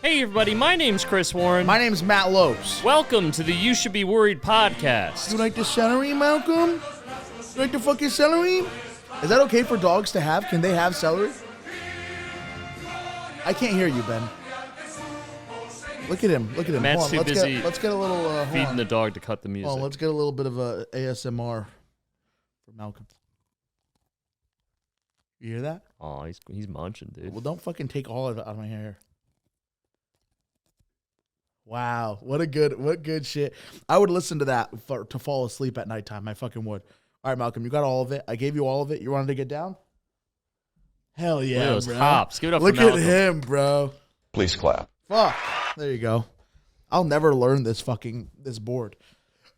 Hey everybody, my name's Chris Warren. My name's Matt Lopes. Welcome to the You Should Be Worried podcast. You like the celery, Malcolm? You like the fucking celery? Is that okay for dogs to have? Can they have celery? I can't hear you, Ben. Look at him. Look at him. Matt's too busy let's get a little feeding the dog to cut the music. Oh, let's get a little bit of a ASMR for Malcolm. You hear that? Oh, he's munching, dude. Well, don't fucking take all of it out of my hair. Wow, what good shit. I would listen to that to fall asleep at nighttime. I fucking would. All right, Malcolm, you got all of it. I gave you all of it. You wanted to get down? Hell yeah, look at those bro. hops. Give it up Look for Malcolm. at him, bro. Please clap. Fuck. There you go. I'll never learn this board.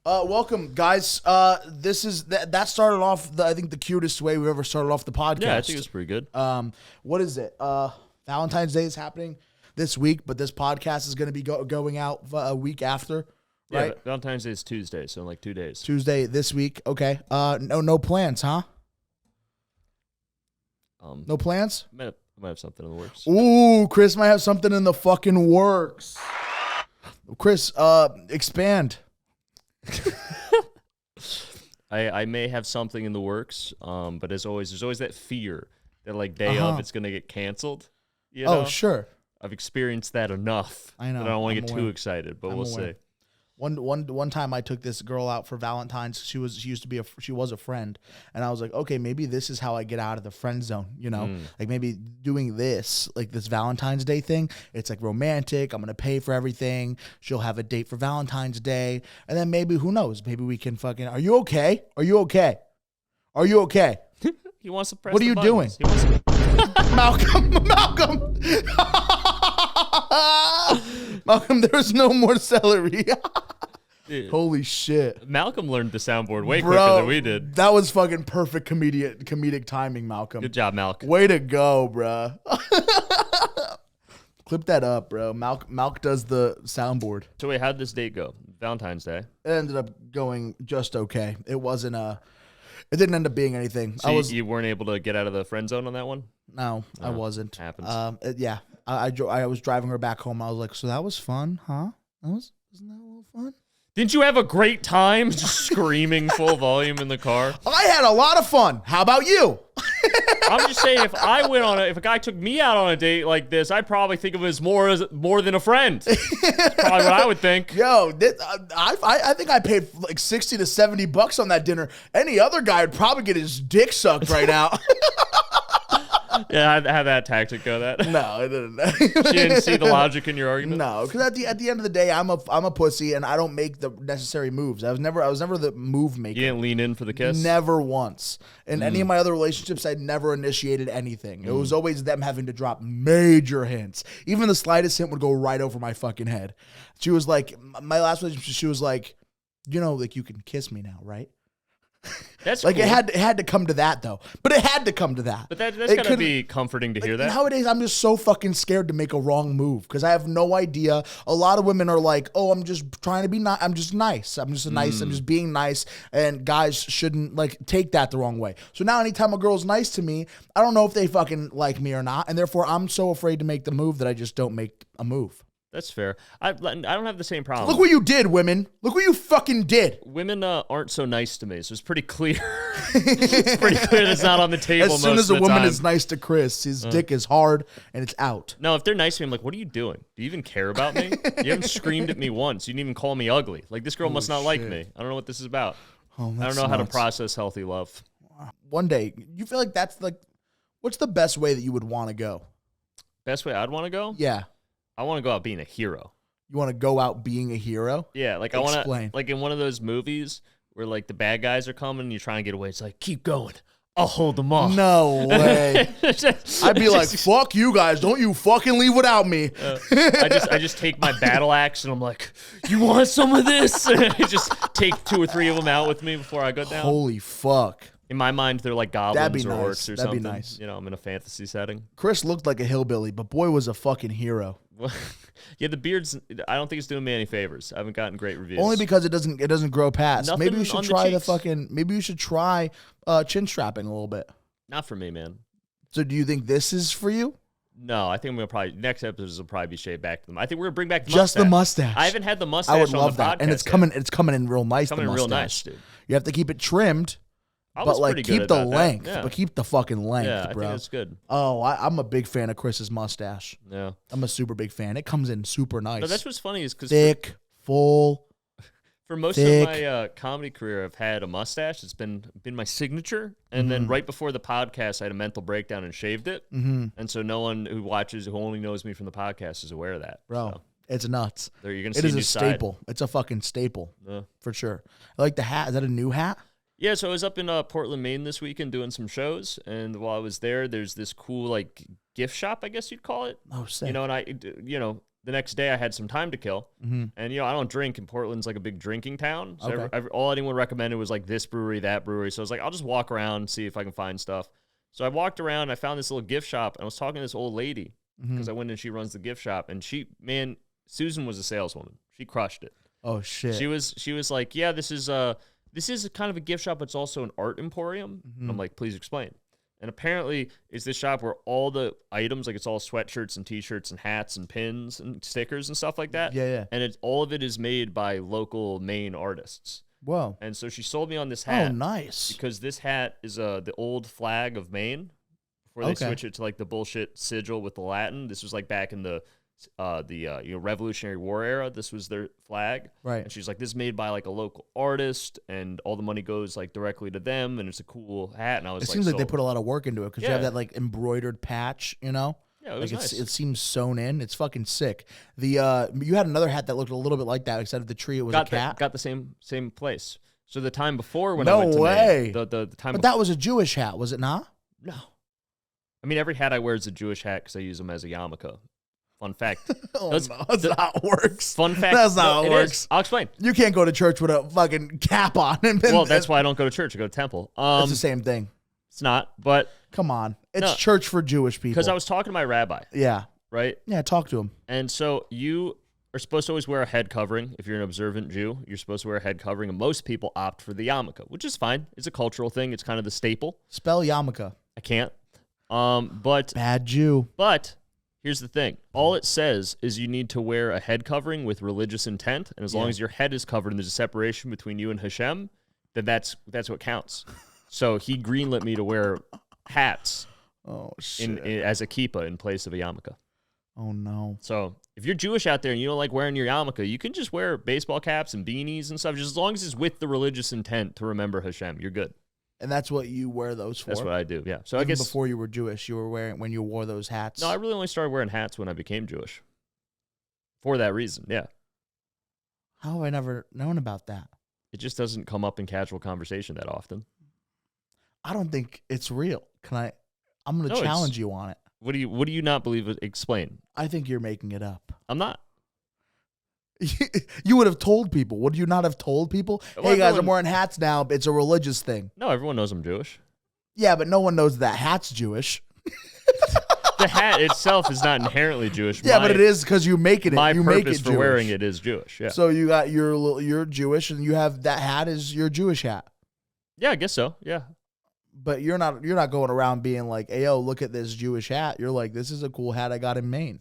Welcome, guys. This is that started off I think the cutest way we've ever started off the podcast. Yeah, I think it was pretty good. What is it? Valentine's Day is happening this week, but this podcast is going to be going out a week after, right? Yeah, Valentine's Day is Tuesday, so in like 2 days. Tuesday this week. Okay. No plans, huh? No plans? I might have something in the works. Ooh, Chris might have something in the fucking works. Chris, expand. I may have something in the works, but as always, there's always that fear that like day of it's gonna get canceled. You know? Oh, sure. I've experienced that enough. I know. That I don't want to I'm get aware. too excited, but we'll see. One time I took this girl out for Valentine's. She was a friend, and I was like, okay, maybe this is how I get out of the friend zone. You know, like maybe doing this, like this Valentine's Day thing. It's like romantic. I'm gonna pay for everything. She'll have a date for Valentine's Day, and then maybe who knows? Maybe we can fucking. Are you okay? Are you okay? Are you okay? He wants to press. What are you doing? He wants to... Malcolm, there's no more celery. Dude, Holy shit. Malcolm learned the soundboard way Bro, quicker than we did. That was fucking perfect comedic timing, Malcolm. Good job, Malcolm. Way to go, bro. Clip that up, bro. Malk does the soundboard. So wait, how'd this date go? Valentine's Day. It ended up going just okay. It didn't end up being anything. So you weren't able to get out of the friend zone on that one? No, I wasn't. Happens. Yeah. I was driving her back home. I was like, so that was fun, huh? Wasn't that a little fun? Didn't you have a great time just screaming full volume in the car? I had a lot of fun. How about you? I'm just saying, if a guy took me out on a date like this, I'd probably think of it as more than a friend. That's probably what I would think. Yo, I think I paid like $60 to $70 on that dinner. Any other guy would probably get his dick sucked right now. Yeah, how that tactic go? No, it didn't. She didn't see the logic in your argument? No, because at the end of the day, I'm a pussy and I don't make the necessary moves. I was never the move maker. You didn't lean in for the kiss? Never once. In any of my other relationships, I never initiated anything. It was always them having to drop major hints. Even the slightest hint would go right over my fucking head. She was like, my last relationship, she was like, like you can kiss me now, right? That's like cool. it had to come to that though. But it had to come to that. But that's gotta be comforting to hear that. Nowadays, I'm just so fucking scared to make a wrong move because I have no idea. A lot of women are like, "Oh, I'm just trying to be nice. I'm just nice. I'm just being nice." And guys shouldn't like take that the wrong way. So now, anytime a girl's nice to me, I don't know if they fucking like me or not, and therefore, I'm so afraid to make the move that I just don't make a move. That's fair. I don't have the same problem. Look what you did, women. Look what you fucking did. Women aren't so nice to me, so it's pretty clear. It's pretty clear that's not on the table. As soon as a the woman time. is nice to Chris, his dick is hard and it's out. No, if they're nice to me, I'm like, what are you doing? Do you even care about me? You haven't screamed at me once. You didn't even call me ugly. Like, this girl must not like me. I don't know what this is about. Oh, I don't know how to process healthy love. One day, you feel like that's like, what's the best way that you would want to go? Best way I'd want to go? Yeah. I want to go out being a hero. You want to go out being a hero? Yeah, like I want to, like in one of those movies where like the bad guys are coming and you're trying to get away. It's like, keep going. I'll hold them off. No way. I'd be like, fuck you guys. Don't you fucking leave without me. I just take my battle axe and I'm like, you want some of this? And I just take 2 or 3 of them out with me before I go down. Holy fuck. In my mind, they're like goblins or nice. orcs or That'd something. be nice. I'm in a fantasy setting. Chris looked like a hillbilly, but boy was a fucking hero. Yeah, the beard's. I don't think it's doing me any favors. I haven't gotten great reviews. Only because it doesn't grow past. Nothing Maybe you should on the try cheeks. maybe you should try chin strapping a little bit. Not for me, man. So do you think this is for you? No, I think I'm gonna probably next episodes will probably be shaved back to them. I think we're gonna bring back the Just mustache. the mustache. I haven't had the mustache. I would on love the that, podcast and it's yet. coming. It's coming in real nice. Coming the in real mustache. nice, dude. You have to keep it trimmed, I was but like pretty good keep the about that. length. Yeah. But keep the fucking length, Yeah, I bro. think it's good. Oh, I'm a big fan of Chris's mustache. Yeah, I'm a super big fan. It comes in super nice. no, that's what's funny is because thick, full. for most thick. of my comedy career, I've had a mustache. It's been my signature. And then right before the podcast, I had a mental breakdown and shaved it. Mm-hmm. And so no one who watches, who only knows me from the podcast, is aware of that. Bro, So it's nuts. there you're gonna It see is new a staple. It's a fucking staple Yeah. for sure. I like the hat. Is that a new hat? Yeah, so I was up in Portland, Maine this weekend doing some shows, and while I was there, there's this cool like gift shop, I guess you'd call it. Oh, sick. You know, and the next day I had some time to kill, and I don't drink, and Portland's like a big drinking town, so Okay. all anyone recommended was like this brewery, that brewery. So I was like, I'll just walk around, see if I can find stuff. So I walked around, I found this little gift shop, and I was talking to this old lady because I went and she runs the gift shop, and Susan was a saleswoman. She crushed it. Oh shit. She was like, yeah, this is kind of a gift shop, but it's also an art emporium. And I'm like, please explain. And apparently, it's this shop where all the items, like it's all sweatshirts and T-shirts and hats and pins and stickers and stuff like that. Yeah. And all of it is made by local Maine artists. Whoa. And so she sold me on this hat. Oh, nice. Because this hat is the old flag of Maine. Before they Okay. switch it to like the bullshit sigil with the Latin. This was like back in the Revolutionary War era. This was their flag. Right. And she's like, this is made by like a local artist, and all the money goes like directly to them, and it's a cool hat. And I was It like, seems like they sold. put a lot of work into it because you have Yeah. that like embroidered patch, you know? Yeah, it was like nice. it seems sewn in. It's fucking sick. The you had another hat that looked a little bit like that, except the tree it was a cat. Got the same place. So the time before when No I went to way. Maine, the time But that was a Jewish hat, was it not? no. I mean, every hat I wear is a Jewish hat because I use them as a yarmulke. Fun fact. Oh, That's- no, that's not how it works. Fun fact. That's not no, how it is. works. I'll explain. You can't go to church with a fucking cap on. Well, that's why I don't go to church. I go to temple. It's the same thing. It's not, but Come on. It's No. church for Jewish people. because I was talking to my rabbi, Yeah. right? Yeah, talk to him. And so you are supposed to always wear a head covering. If you're an observant Jew, you're supposed to wear a head covering, and most people opt for the yarmulke, which is fine. It's a cultural thing. It's kind of the staple. Spell yarmulke. I can't. But Bad Jew. here's the thing. All it says is you need to wear a head covering with religious intent, and as long as your head is covered and there's a separation between you and Hashem, then that's what counts. So he greenlit me to wear hats Oh, shit. as a kippah in place of a yarmulke. Oh, no. So if you're Jewish out there and you don't like wearing your yarmulke, you can just wear baseball caps and beanies and stuff, just as long as it's with the religious intent to remember Hashem. You're good. And that's what you wear those for? That's what I do. Yeah. So I Even guess before you were Jewish, you were wearing when you wore those hats. no, I really only started wearing hats when I became Jewish. For that reason, yeah. How have I never known about that? It just doesn't come up in casual conversation that often. I don't think it's real. I'm going No, to it's- challenge you on it. What do you not believe? Explain. I think you're making it up. I'm not. You would have told people. Would you not have told people? Well, Hey, guys, I'm everyone- wearing hats now. It's a religious thing. No, everyone knows I'm Jewish. Yeah, but no one knows that hat's Jewish. The hat itself is not inherently Jewish. Yeah, but it is because you make it. My you make purpose it for Jewish. wearing it is Jewish. Yeah. So you got you're Jewish, and you have that hat is your Jewish hat. Yeah, I guess so. Yeah. But you're not going around being like, "Hey, yo, look at this Jewish hat." You're like, "This is a cool hat I got in Maine."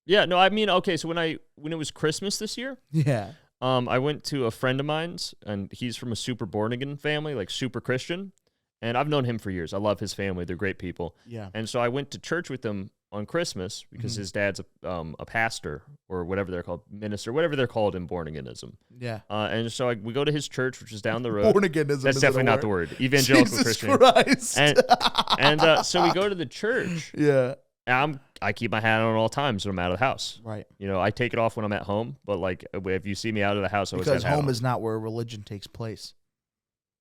Yeah. No, I mean, okay. So when it was Christmas this year, Yeah. I went to a friend of mine's, and he's from a super born again family, like super Christian. And I've known him for years. I love his family. They're great people. Yeah. And so I went to church with him on Christmas because his dad's a pastor or whatever they're called, minister, whatever they're called in born aganism. Yeah. And so we go to his church, which is down the road. Born aganism. That's is definitely not the word. Evangelical Jesus Christian. Christ. And so we go to the church. Yeah. And I keep my hat on at all times when I'm out of the house. Right. You know, I take it off when I'm at home, but like if you see me out of the house, I always Because have a hat home on. is not where religion takes place.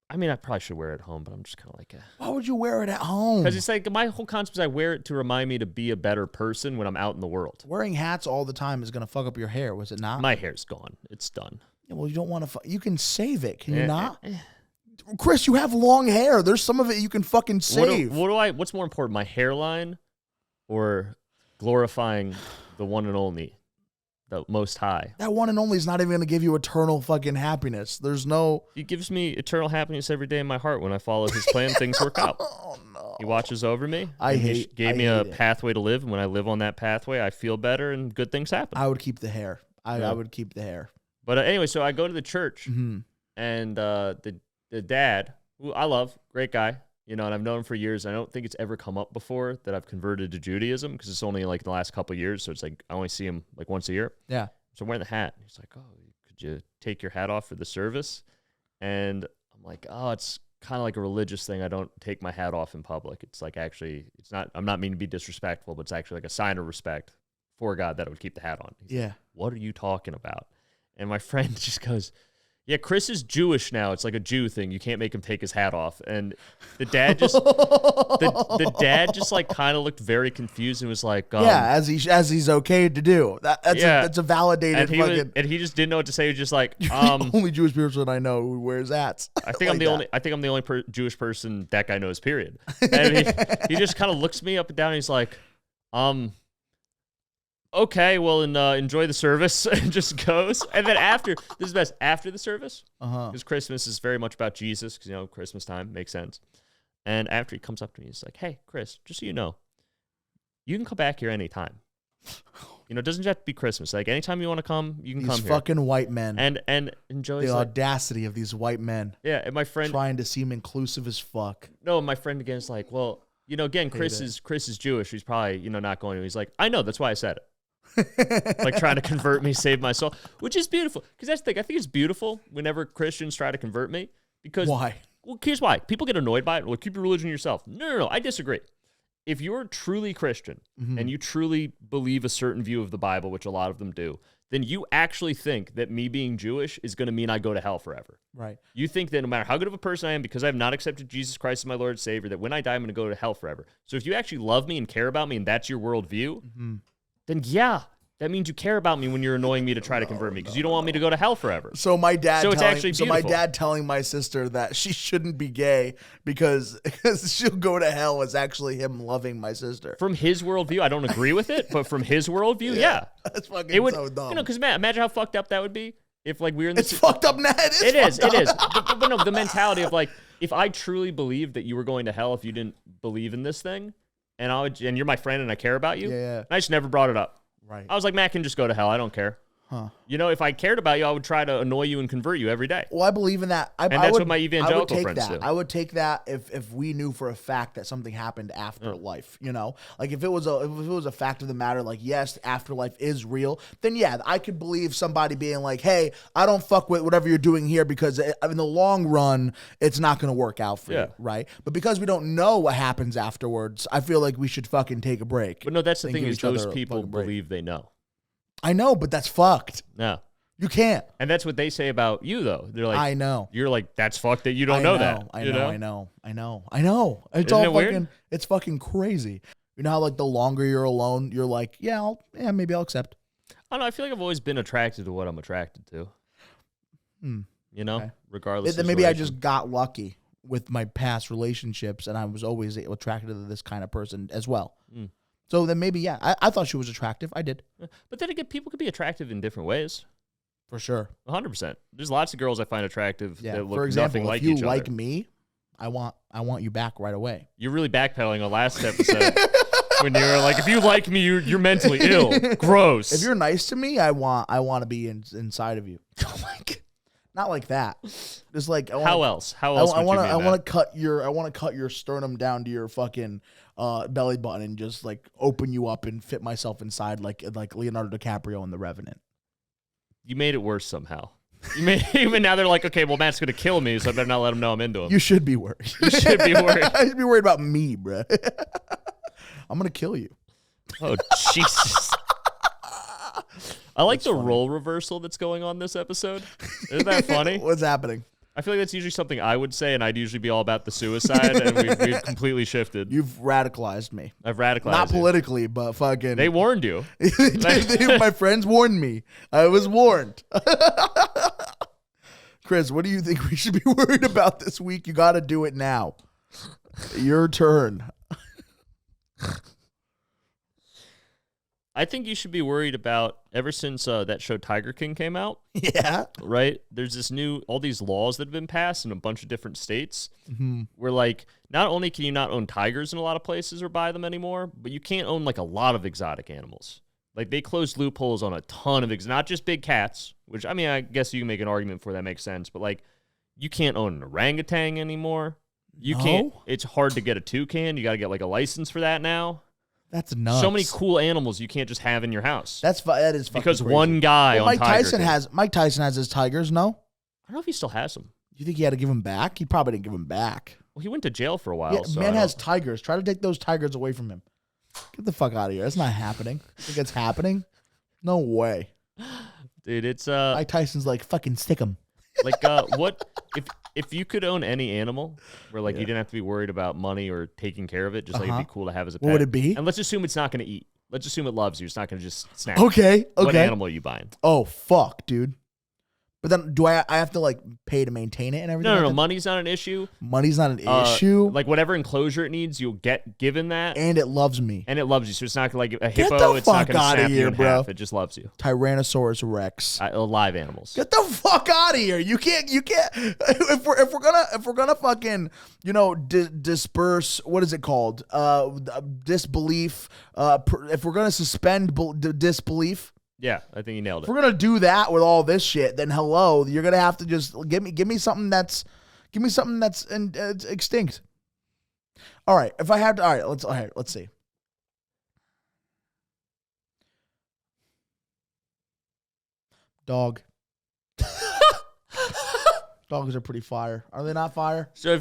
I mean, I probably should wear it at home, but I'm just kind of like, Why would you wear it at home? because it's like my whole concept is I wear it to remind me to be a better person when I'm out in the world. Wearing hats all the time is going to fuck up your hair, was it not? My hair's gone. It's done. Yeah, well, you don't want to. You can save it, can you Eh, not? eh. Chris, you have long hair. There's some of it you can fucking save. What's more important, my hairline or glorifying the one and only the Most High. That one and only is not even going to give you eternal fucking happiness. There's no... He gives me eternal happiness every day in my heart when I follow his plan. Things work out. Oh, no. He watches over me. He gave me a pathway to live, and when I live on that pathway, I feel better and good things happen. I would keep the hair. I would keep the hair. But anyway, so I go to the church, and the dad, who I love, great guy, and I've known him for years. I don't think it's ever come up before that I've converted to Judaism, because it's only like the last couple of years, so it's like I only see him like once a year. Yeah. So I'm wearing the hat. He's like, "Oh, could you take your hat off for the service?" And I'm like, "Oh, it's kind of like a religious thing. I don't take my hat off in public. It's like actually, it's not. I'm not meaning to be disrespectful, but it's actually like a sign of respect for God that I would keep the hat on." He's like, "What are you talking about?" And my friend just goes, "Yeah, Chris is Jewish now. It's like a Jew thing. You can't make him take his hat off." And the dad just, the dad just like kind of looked very confused and was like, as he's okay to do. That's a validated and he just didn't know what to say. He was just like, only Jewish person I know who wears hats. I think I'm the only Jewish person that guy knows. Period. And he just kind of looks me up and down. And he's like, "Okay, well, enjoy the service," and just goes. And then after the service, because Christmas is very much about Jesus, because Christmas time makes sense. And after he comes up to me, he's like, "Hey, Chris, just so you know, you can come back here anytime. It doesn't have to be Christmas. Like anytime you want to come, you can come here." These fucking white men and enjoy the audacity of these white men. Yeah, and my friend trying to seem inclusive as fuck. No, my friend again is like, "Well, again, Chris is Jewish. He's probably not going to." He's like, "I know, that's why I said it." Like trying to convert me, save my soul, which is beautiful. Because that's the thing. I think it's beautiful whenever Christians try to convert me. Because why? Well, here's why. People get annoyed by it. Well, keep your religion yourself. No. I disagree. If you're truly Christian and you truly believe a certain view of the Bible, which a lot of them do, then you actually think that me being Jewish is going to mean I go to hell forever. Right. You think that no matter how good of a person I am, because I have not accepted Jesus Christ as my Lord and Savior, that when I die, I'm going to go to hell forever. So if you actually love me and care about me and that's your worldview, then yeah, that means you care about me when you're annoying me to try to convert me, because you don't want me to go to hell forever. So my dad it's telling my sister that she shouldn't be gay because she'll go to hell is actually him loving my sister. From his worldview, I don't agree with it, but from his worldview, yeah. That's fucking so dumb. Because imagine how fucked up that would be if like we were in this. It's fucked up now. It is. But no, the mentality of like, if I truly believed that you were going to hell if you didn't believe in this thing, and you're my friend and I care about you, and I just never brought it up. Right. I was like, Matt can just go to hell. I don't care. Huh. If I cared about you, I would try to annoy you and convert you every day. Well, I believe in that. What my evangelical friends do. I would take that if we knew for a fact that something happened after life. Like if it was a fact of the matter, like yes, afterlife is real. Then yeah, I could believe somebody being like, hey, I don't fuck with whatever you're doing here because in the long run, it's not going to work out for you, right? But because we don't know what happens afterwards, I feel like we should fucking take a break. But no, that's the thing is those people believe they know. I know, but that's fucked. No. You can't. And that's what they say about you, though. They're like, I know. You're like, that's fucked that you don't know that. I know. It's all fucking weird? It's fucking crazy. You know how like the longer you're alone, you're like, maybe I'll accept. I don't know. I feel like I've always been attracted to what I'm attracted to. Okay. Regardless of maybe I just got lucky with my past relationships and I was always attracted to this kind of person as well. So then maybe, I thought she was attractive. I did. But then again, people could be attractive in different ways. For sure. 100%. There's lots of girls I find attractive that look for example, nothing like each other. If you like me, I want you back right away. You're really backpedaling on last episode when you were like, if you like me, you're mentally ill. Gross. If you're nice to me, I want to be inside of you. Oh my God. Not like that. Just like how else? I want to cut your sternum down to your fucking belly button and just like open you up and fit myself inside like Leonardo DiCaprio in The Revenant. You made it worse somehow. Even now they're like, okay, well Matt's gonna kill me, so I better not let him know I'm into him. You should be worried. You should be worried. I should be worried about me, bro. I'm gonna kill you. Oh Jesus. I like the role reversal that's going on this episode. Isn't that funny? What's happening? I feel like that's usually something I would say, and I'd usually be all about the suicide, and we've completely shifted. You've radicalized me. I've radicalized Not politically, but fucking... They warned you. My friends warned me. I was warned. Chris, what do you think we should be worried about this week? You got to do it now. Your turn. I think you should be worried about ever since that show Tiger King came out. Yeah. Right? There's this all these laws that have been passed in a bunch of different states where, like, not only can you not own tigers in a lot of places or buy them anymore, but you can't own, like, a lot of exotic animals. Like, they closed loopholes on a ton of not just big cats, which, I mean, I guess you can make an argument for that makes sense, but, like, you can't own an orangutan anymore. You can't. It's hard to get a toucan. You got to get, like, a license for that now. That's nuts. So many cool animals you can't just have in your house. That is fucking because crazy. One guy on Mike Tiger Tyson King. Mike Tyson has his tigers, no? I don't know if he still has them. You think he had to give them back? He probably didn't give them back. Well, he went to jail for a while. Yeah, so man has tigers. Try to take those tigers away from him. Get the fuck out of here. That's not happening. Think it's happening? No way. Dude, it's Mike Tyson's like, fucking stick him. like what if you could own any animal where like you didn't have to be worried about money or taking care of it, just like it'd be cool to have as a pet. What would it be? And let's assume it's not going to eat. Let's assume it loves you. It's not going to just snap. Okay. What animal are you buying? Oh fuck, dude. But then do I have to like pay to maintain it and everything? No. Money's not an issue. Money's not an issue. Like whatever enclosure it needs, you'll get given that. And it loves me. And it loves you. So it's not like a Get hippo. the It's not fuck going to outta snap you here, in bro. half. It just loves you. Tyrannosaurus Rex. Live animals. Get the fuck out of here! You can't. If we're gonna fucking disperse. What is it called? Disbelief. If we're gonna suspend disbelief. Yeah, I think you nailed it. If we're gonna do that with all this shit, then hello, you're gonna have to just give me something that's extinct. All right, if I had to, let's see. Dog. Dogs are pretty fire. Are they not fire? So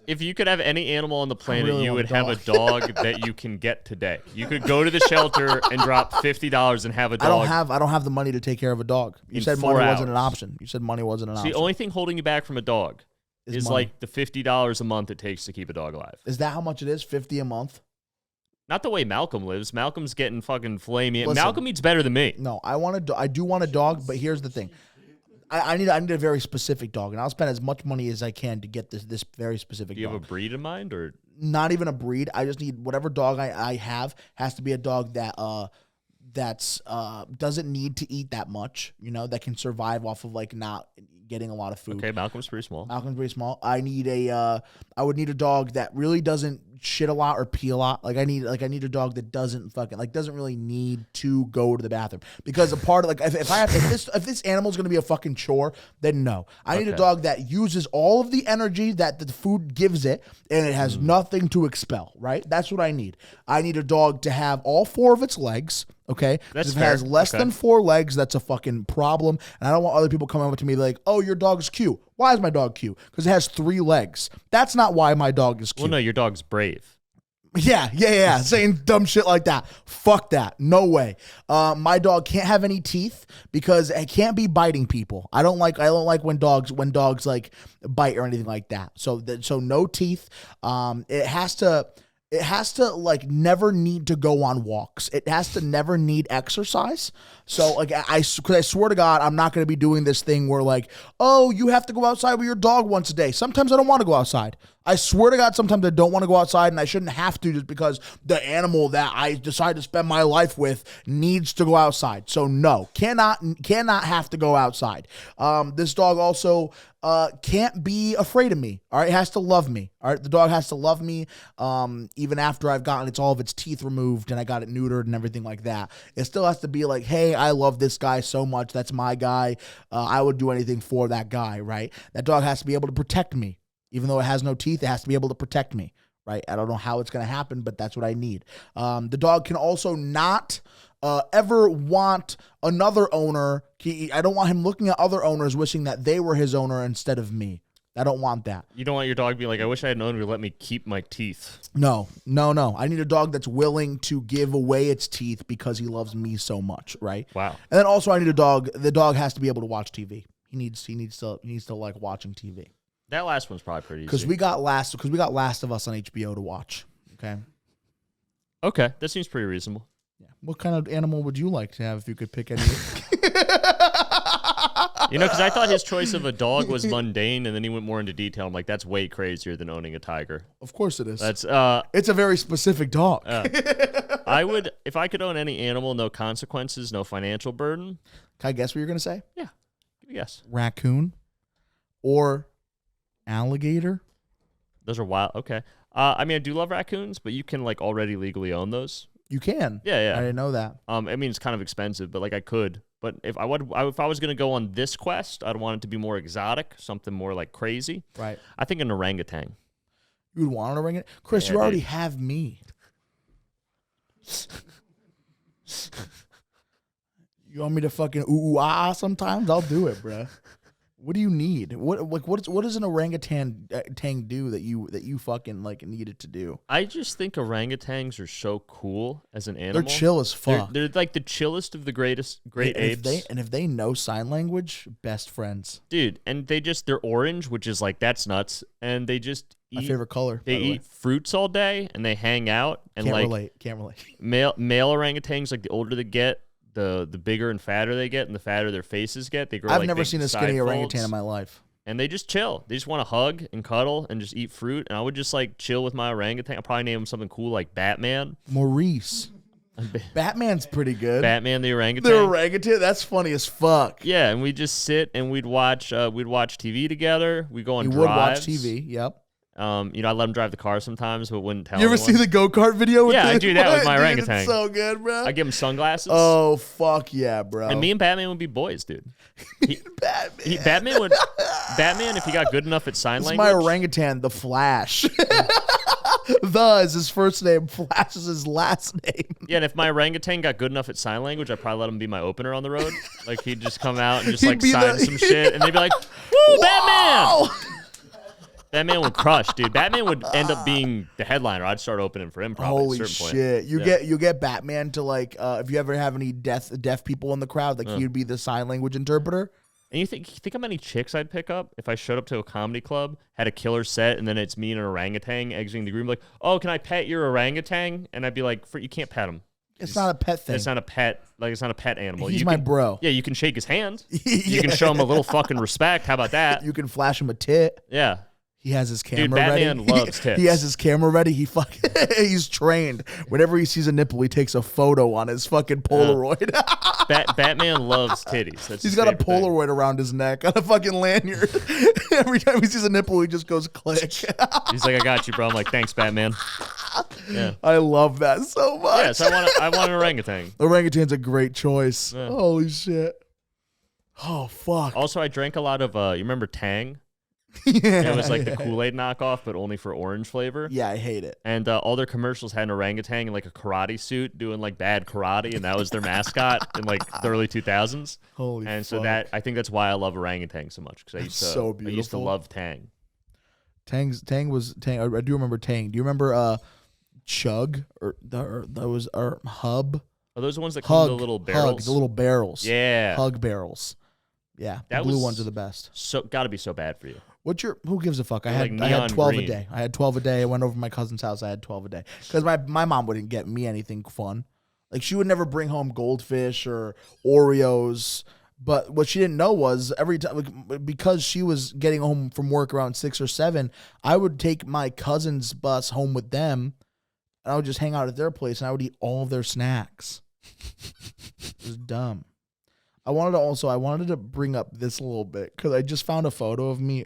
if you could have any animal on the planet, really you want would a have a dog that you can get today. You could go to the shelter and drop $50 and have a dog. I don't have the money to take care of a dog. You in said 4 money wasn't an hours. option. You said money wasn't an So option. the only thing holding you back from a dog is money. like the $50 a month it takes to keep a dog alive. Is that how much it is? $50 a month? Not the way Malcolm lives. Malcolm's getting fucking flamey. Listen. Malcolm eats better than me. No, I do want a dog, but here's the thing. I need a very specific dog, and I'll spend as much money as I can to get this very specific Do you dog. have a breed in mind, or Not even a breed. I just need whatever dog I have has to be a dog that doesn't need to eat that much, that can survive off of like not getting a lot of food. okay? Malcolm's pretty small. Malcolm's pretty small. I would need a dog that really doesn't shit a lot or pee a lot. I need a dog that doesn't really need to go to the bathroom, because a part of if this animal's gonna be a fucking chore, then no. I need a dog that uses all of the energy that the food gives it, and it has nothing to expel. Right? That's what I need. I need a dog to have all 4 of its legs. Okay, That's if it fair. has less Okay. than 4 legs, that's a fucking problem. And I don't want other people coming up to me like, "Oh, your dog's cute." Why is my dog cute? Because it has 3 legs. That's not why my dog is cute. Well, no, your dog's brave. Yeah. Saying dumb shit like that. Fuck that. No way. My dog can't have any teeth because it can't be biting people. I don't like when dogs like bite or anything like that. So no teeth. It has to like never need to go on walks. It has to never need exercise. So like I swear to God, I'm not going to be doing this thing where like, oh, you have to go outside with your dog once a day. Sometimes I don't want to go outside. I swear to God, sometimes I don't want to go outside, and I shouldn't have to just because the animal that I decide to spend my life with needs to go outside. So no, cannot have to go outside. This dog also can't be afraid of me. All right, it has to love me. All right, the dog has to love me. Even after I've gotten all of its teeth removed and I got it neutered and everything like that, it still has to be like, hey, I love this guy so much. That's my guy. I would do anything for that guy. Right? That dog has to be able to protect me. Even though it has no teeth, it has to be able to protect me, right? I don't know how it's going to happen, but that's what I need. The dog can also not ever want another owner. I don't want him looking at other owners wishing that they were his owner instead of me. I don't want that. You don't want your dog to be like, I wish I had an owner who let me keep my teeth. No. I need a dog that's willing to give away its teeth because he loves me so much, right? Wow. And then also I need a dog. The dog has to be able to watch TV. He needs to like watching TV. That last one's probably pretty easy. Because we got Last of Us on HBO to watch. Okay, that seems pretty reasonable. Yeah. What kind of animal would you like to have if you could pick any? You know, because I thought his choice of a dog was mundane, and then he went more into detail. I'm like, that's way crazier than owning a tiger. Of course it is. That's it's a very specific dog. I would, if I could own any animal, no consequences, no financial burden. Can I guess what you're gonna say? Yeah, give me a guess. Raccoon or alligator? Those are wild. Okay. I mean, I do love raccoons, but you can like already legally own those. You can. Yeah. I didn't know that. I mean, it's kind of expensive, but like I could. But if I was gonna go on this quest, I'd want it to be more exotic, something more like crazy. Right. I think an orangutan. You would want an orangutan? Chris, Yeah, you already dude. have me. You want me to fucking ooh ah sometimes? I'll do it, bruh. What do you need? What does an orangutan tang do that you fucking like need it to do? I just think orangutans are so cool as an animal. They're chill as fuck. They're like the chillest of the great apes. If they know sign language, best friends. Dude, and they're orange, which is like, that's nuts. And they just My eat, favorite color. they by the way. eat fruits all day and they hang out. And Can't relate. male orangutans, like the older they get, the bigger and fatter they get, and the fatter their faces get. They grow. I've like never big seen a side skinny folds, orangutan in my life. and they just chill. They just want to hug and cuddle and just eat fruit. And I would just like chill with my orangutan. I'll probably name him something cool like Batman. Maurice. Batman's pretty good. Batman the orangutan. The orangutan? That's funny as fuck. Yeah, and we'd just sit and we'd watch TV together. We'd go on You drives. would watch TV, yep. You know, I let him drive the car sometimes, but wouldn't tell You ever anyone. see the go-kart video with Yeah, I the- do that with my Dude, orangutan. It's so good, bro. I give him sunglasses. Oh, fuck yeah, bro. And me and Batman would be boys, dude. Batman. Batman, if he got good enough at sign It's language. my orangutan, the Flash. The is his first name, Flash is his last name. Yeah, and if my orangutan got good enough at sign language, I'd probably let him be my opener on the road. Like, he'd just come out and just, He'd like, be sign the- some shit, and they'd be like, woo, Batman! Wow. Batman would crush, dude. Batman would end up being the headliner. I'd start opening for him probably Holy at a certain shit! point. You get Batman to like if you ever have any deaf people in the crowd, like he'd be the sign language interpreter. And you think how many chicks I'd pick up if I showed up to a comedy club, had a killer set, and then it's me and an orangutan exiting the room, like, oh, can I pet your orangutan? And I'd be like, you can't pet him. It's not a pet thing. It's not a pet. Like, it's not a pet animal. He's You my can- bro. Yeah, you can shake his hand. You can show him a little fucking respect. How about that? You can flash him a tit. Yeah. He has his camera Dude, Batman ready. loves tits. He has his camera ready. He's trained. Whenever he sees a nipple, he takes a photo on his fucking Polaroid. Batman loves titties. That's He's his got a favorite thing. Polaroid around his neck on a fucking lanyard. Every time he sees a nipple, he just goes click. He's like, I got you, bro. I'm like, thanks, Batman. Yeah. I love that so much. Yeah, so I want an orangutan. Orangutan's a great choice. Yeah. Holy shit. Oh, fuck. Also, I drank a lot of, you remember Tang? Yeah, It was like the yeah. Kool-Aid knockoff, but only for orange flavor. Yeah, I hate it. And all their commercials had an orangutan in like a karate suit doing like bad karate, and that was their mascot in like the early 2000s. Holy And so fuck. I think that's why I love orangutan so much, because I used to so I used to beautiful. love Tang. Tang. I do remember Tang. Do you remember Chug or Hub? Are those the ones that come in Hug. the little barrels? Hug, the little barrels. Yeah. Hug barrels. Yeah, That the blue was- ones are the best. So gotta be so bad for you. Who gives a fuck? I They're had like I had neon 12 green. a day. I had 12 a day. I went over to my cousin's house. I had 12 a day because my mom wouldn't get me anything fun. Like she would never bring home goldfish or Oreos. But what she didn't know was every time, like, because she was getting home from work around 6 or 7, I would take my cousin's bus home with them, and I would just hang out at their place, and I would eat all of their snacks. It was dumb. I wanted to bring up this a little bit because I just found a photo of me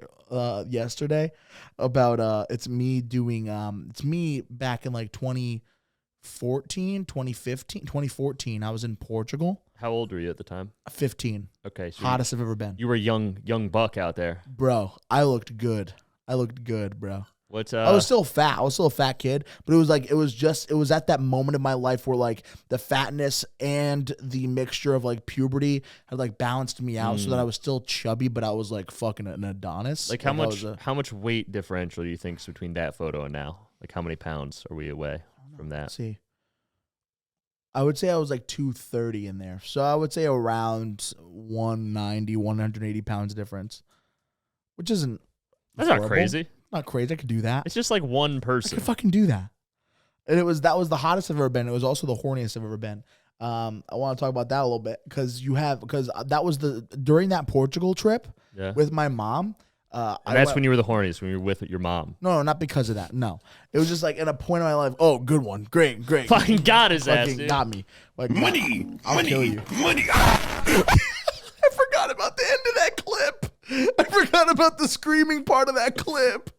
yesterday about it's me back in like 2014. I was in Portugal. How old were you at the time? 15. Okay, so Hottest I've ever been. you were young buck out there. Bro, I looked good, bro. What's I was still fat. I was still a fat kid, but it was at that moment in my life where like the fatness and the mixture of like puberty had like balanced me out so that I was still chubby, but I was like fucking an Adonis. like how much weight differential do you think is between that photo and now? Like how many pounds are we away from that? Let's see. I would say I was like 230 in there. So I would say around 190, 180 pounds difference, which isn't That's not horrible. crazy. Not crazy. I could do that. It's just like one I person. could fucking do that. And that was the hottest I've ever been. It was also the horniest I've ever been. I want to talk about that a little bit because that was during that Portugal trip with my mom. And that's when you were the horniest, when you were with your mom. No, not because of that. No, it was just like at a point in my life. Oh, good one, great. Fucking got his ass, dude. Got me. Like Money, I'll kill you. money. I forgot about the end of that clip. I forgot about the screaming part of that clip.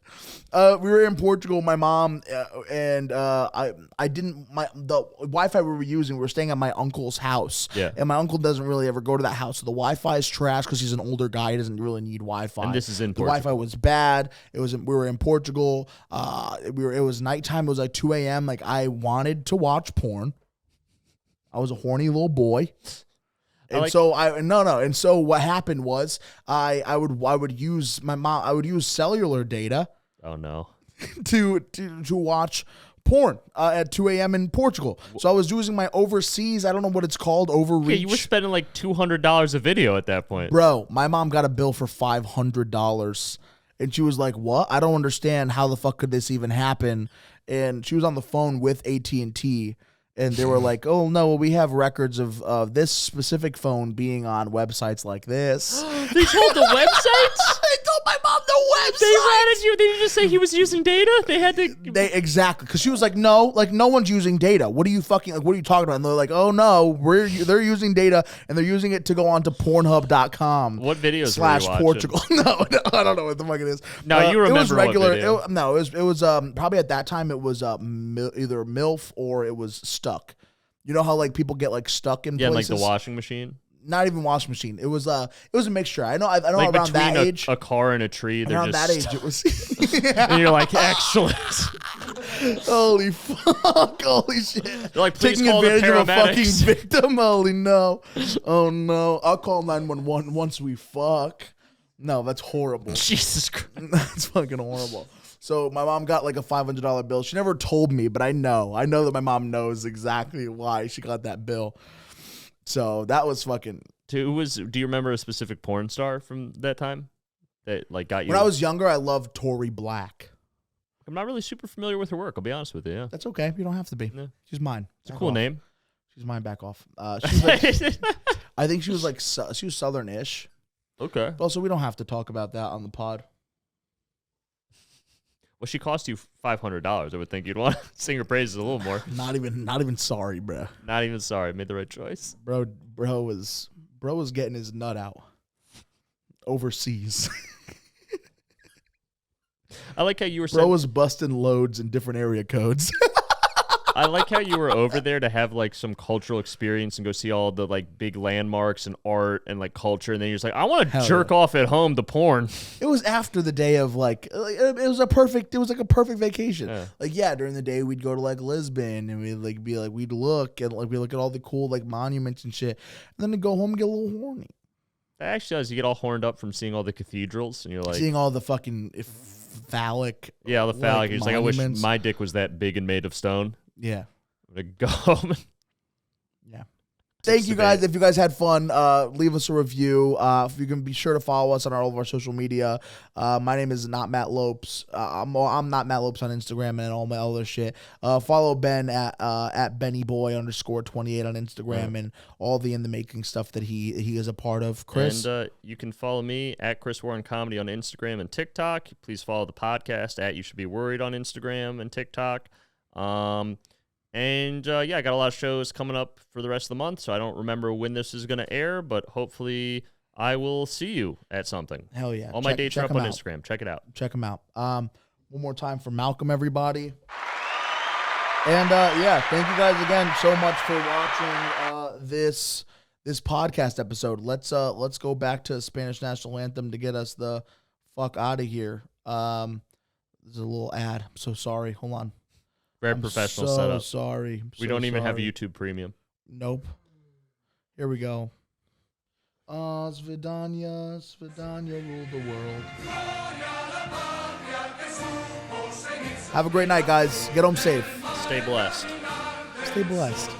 We were in Portugal, my mom and the Wi-Fi we were using. We were staying at my uncle's house, and my uncle doesn't really ever go to that house, so the Wi-Fi is trash because he's an older guy. He doesn't really need Wi-Fi. And this is in the Portugal. Wi-Fi was bad. We were in Portugal. It was nighttime. It was like 2 a.m. Like I wanted to watch porn. I was a horny little boy. And so what happened was I would use cellular data. Oh no. to watch porn at 2 a.m. in Portugal. So I was using my overseas, I don't know what it's called, overreach. Yeah, you were spending like $200 a video at that point. Bro, my mom got a bill for $500. And she was like, what? I don't understand. How the fuck could this even happen? And she was on the phone with AT&T. And they were like, oh, no, well, we have records of this specific phone being on websites like this. They told the websites? They told my mom the website. They ratted you. They didn't just say he was using data. They had to. Exactly. Because she was like, no one's using data. What are you what are you talking about? And they're like, oh, no, they're using data, and they're using it to go on to Pornhub.com. What videos were you watching? Portugal. No, I don't know what the fuck it is. No, you remember it was regular. What video. It was probably at that time it was either MILF or it was stuck. You know how like people get like stuck in places? Like the washing machine. Not even washing machine. It was a mixture. I know like around that age. A car and a tree. Around that age, it was. And you're like, excellent. Holy fuck! Holy shit! They're like, please taking call advantage the of a fucking paramedics. victim. Holy no! Oh no! I'll call 911 once we fuck. No, that's horrible. Jesus Christ. That's fucking horrible. So my mom got like a $500 bill. She never told me, but I know that my mom knows exactly why she got that bill. So that was fucking. Do you remember a specific porn star from that time that like got you? When I was younger, I loved Tori Black. I'm not really super familiar with her work. I'll be honest with you. Yeah. That's okay. You don't have to be. Yeah. She's mine. It's a cool name. She's mine. Back off. She's like, I think she was like she was Southern-ish. Okay. But also, we don't have to talk about that on the pod. Well, she cost you $500. I would think you'd want to sing her praises a little more. Not even sorry, bro. Not even sorry. Made the right choice. Bro was getting his nut out overseas. I like how you were. Bro was busting loads in different area codes. I like how you were over there to have like some cultural experience and go see all the like big landmarks and art and like culture, and then you're just like, I want to jerk off at home to porn. It was after the day of like it was like a perfect vacation. Yeah. Like during the day we'd go to like Lisbon and we'd look at all the cool like monuments and shit, and then to go home and get a little horny. That actually does. You get all horned up from seeing all the cathedrals, and you're like seeing all the fucking phallic. Yeah, all the phallic. You're like, I wish my dick was that big and made of stone. Yeah. I'm gonna go home. Yeah. Thank you guys. If you guys had fun, leave us a review. If you can be sure to follow us on all of our social media. My name is not Matt Lopes. I'm not Matt Lopes on Instagram and all my other shit. Follow Ben at BennyBoy_28 on Instagram and all the In the Making stuff that he is a part of. Chris, and you can follow me at Chris Warren Comedy on Instagram and TikTok. Please follow the podcast at You Should Be Worried on Instagram and TikTok. I got a lot of shows coming up for the rest of the month, so I don't remember when this is going to air, but hopefully I will see you at something. Hell yeah. All my dates are up on Instagram. Check it out. Check them out. One more time for Malcolm, everybody. And thank you guys again so much for watching this podcast episode. Let's go back to Spanish National Anthem to get us the fuck out of here. There's a little ad. I'm so sorry. Hold on. Very professional setup. Sorry. We don't even have YouTube Premium. Nope. Here we go. Svidanya ruled the world. Have a great night, guys. Get home safe. Stay blessed. Stay blessed.